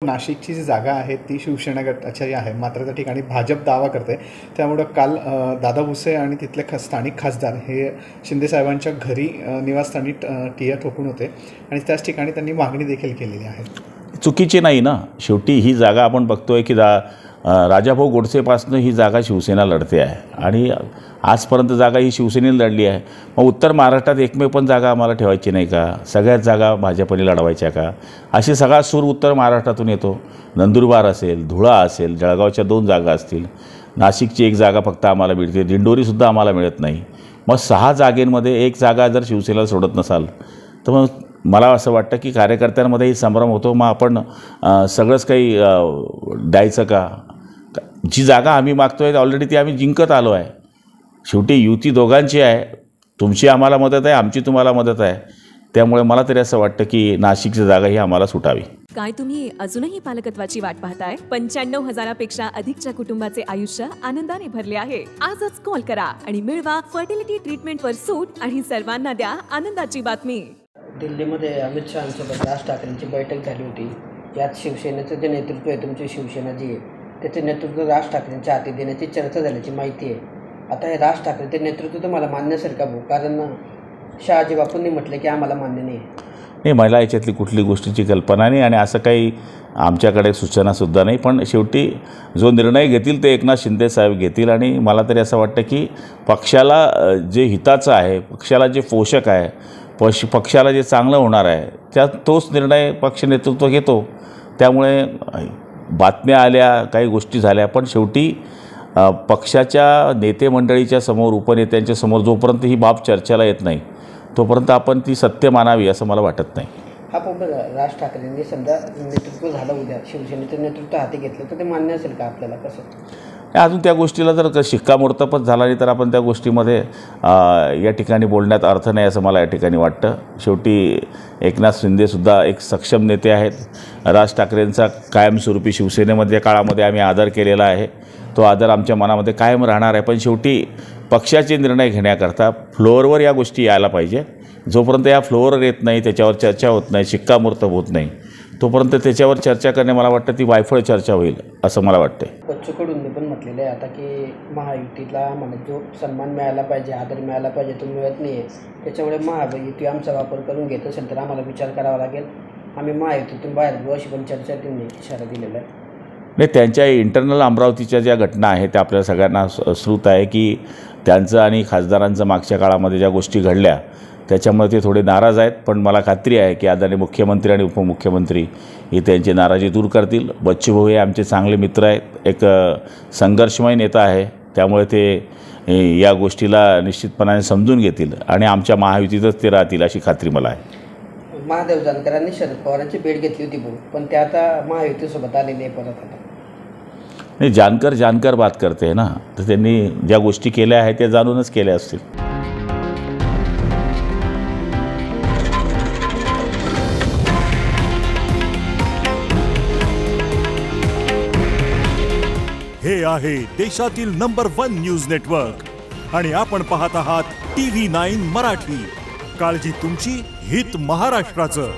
नाशिकची जी जागा आहे ती शिवसेना गटाची आहे, मात्र त्या ठिकाणी भाजप दावा करते. त्यामुळं काल दादा भुसे आणि तिथले स्थानिक खासदार हे शिंदेसाहेबांच्या घरी निवासस्थानी टिया ठोकून होते आणि त्याच ठिकाणी त्यांनी मागणी देखील केलेली आहे. चुकीची नाही ना. शेवटी ही जागा आपण बघतोय की राजाभाऊ गोडसेपासून ही जागा शिवसेना लढते आहे आणि आजपर्यंत जागा ही शिवसेनेने लढली आहे. मग उत्तर महाराष्ट्रात एकमेव पण जागा आम्हाला ठेवायची नाही का? सगळ्याच जागा भाजपने लढवायच्या का? अशी सगळा सूर उत्तर महाराष्ट्रातून येतो. नंदुरबार असेल, धुळा असेल, जळगावच्या 2 जागा असतील, नाशिकची 1 जागा फक्त आम्हाला मिळते, दिंडोरीसुद्धा आम्हाला मिळत नाही. मग 6 जागेंमध्ये 1 जागा जर शिवसेनेला सोडत नसाल तर मग मला असं वाटतं की कार्यकर्त्यांमध्येही संभ्रम होतो. मग आपण सगळंच काही द्यायचं का? जी जागा आम्ही मागतो आहे ऑलरेडी ती आम्ही जिंकत आलो आहे. शेवटी युती दोघांची आहे. तुमची आम्हाला मदत आहे, आमची तुम्हाला मदत आहे. त्यामुळे मला तरी असं वाटतं की नाशिकची जागा ही आम्हाला सुटावी. काय तुम्ही अजूनही पालकत्वाची वाट पाहताय? 95,000पेक्षा अधिकच्या कुटुंबाचे आयुष्य आनंदाने भरले आहे. आजच कॉल करा आणि मिळवा फर्टिलिटी ट्रीटमेंटवर सूट आणि सर्वांना द्या आनंदाची बातमी. दिल्लीमध्ये अमित शहांसोबत राज ठाकरेंची बैठक झाली होती. यात शिवसेनेचं जे नेतृत्व आहे, तुमची शिवसेना जी आहे त्याचे नेतृत्व राज ठाकरेंच्या हाती देण्याची चर्चा झाल्याची माहिती आहे. आता हे राज ठाकरेंचे नेतृत्व तुम्हाला मान्य असेल का भाऊ? कारण शहाजी बापूंनी म्हटलं की आम्हाला मान्य नाही. मला याच्यातली कुठली गोष्टीची कल्पना नाही आणि असं काही आमच्याकडे सूचनासुद्धा नाही. पण शेवटी जो निर्णय घेतील ते एकनाथ शिंदेसाहेब घेतील आणि मला तरी असं वाटतं की पक्षाला जे हिताचं आहे, पक्षाला जे पोषक आहे, पक्षाला जे चांगलं होणार आहे तोच निर्णय पक्ष नेतृत्व घेतो. त्यामुळे बातम्या आल्या, काही गोष्टी झाल्या, पण शेवटी पक्षाच्या नेते मंडळीच्या समोर, उपनेत्यांच्या समोर जोपर्यंत ही बाब चर्चेला येत नाही तोपर्यंत आपण ती सत्य मानावी असं मला वाटत नाही. हा पण राज ठाकरेंनी समजा नेतृत्व झालं, उद्या शिवसेनेचं नेतृत्व हाती घेतलं तर ते मान्य असेल का आपल्याला? कसं अजून त्या गोष्टीला जर शिक्कामोर्तबच झाला नाही तर आपण त्या गोष्टीमध्ये या ठिकाणी बोलण्यात अर्थ नाही असं मला या ठिकाणी वाटतं. शेवटी एकनाथ शिंदेसुद्धा एक सक्षम नेते आहेत. राज ठाकरेंचा कायमस्वरूपी शिवसेनेमध्ये काळामध्ये आम्ही आदर केलेला आहे. तो आदर आमच्या मनामध्ये कायम राहणार आहे. पण शेवटी पक्षाचे निर्णय घेण्याकरता फ्लोअरवर या गोष्टी यायला पाहिजे. जोपर्यंत या फ्लोअरवर येत नाही, त्याच्यावर चर्चा होत नाही, शिक्कामोर्तब होत नाही, तोपर्यंत त्याच्यावर चर्चा करणे मला वाटतं ती वायफळ चर्चा होईल असं मला वाटते. बच्चू कडूंनी पण म्हटलेलं आहे आता की महायुतीला मला जो सन्मान मिळाला पाहिजे, आदर मिळाला पाहिजे, तो मिळत नाही आहे. त्याच्यामुळे महायुती आमचा वापर करून घेत असेल तर आम्हाला विचार करावा लागेल, आम्ही महायुतीतून बाहेर घेऊ अशी पण चर्चा त्यांनी इशारा दिलेला आहे. नाही, त्यांच्या इंटरनल अमरावतीच्या ज्या घटना आहेत त्या आपल्या सगळ्यांना श्रुत आहे की त्यांचं आणि खासदारांचं मागच्या काळामध्ये ज्या गोष्टी घडल्या त्याच्यामुळे ते थोडे नाराज आहेत. पण मला खात्री आहे की आदरणीय मुख्यमंत्री आणि उपमुख्यमंत्री हे त्यांची नाराजी दूर करतील. बच्चूभाऊ हे आमचे चांगले मित्र आहेत, एक संघर्षमय नेता आहे. त्यामुळे ते या गोष्टीला निश्चितपणाने समजून घेतील आणि आमच्या महायुतीतच ते राहतील अशी खात्री मला आहे. महादेव जानकरांनी शरद पवारांची भेट घेतली होती भाऊ, पण ते आता महायुतीसोबत आलेले आहे परत. आता नाही, जानकर बात करते ना, तर त्यांनी ज्या गोष्टी केल्या आहेत त्या जाणूनच केल्या असतील. हे आहे देशातील नंबर 1 न्यूज नेटवर्क आणि आपण पाहत आहात TV9 मराठी. काळजी तुमची, हित महाराष्ट्राचं.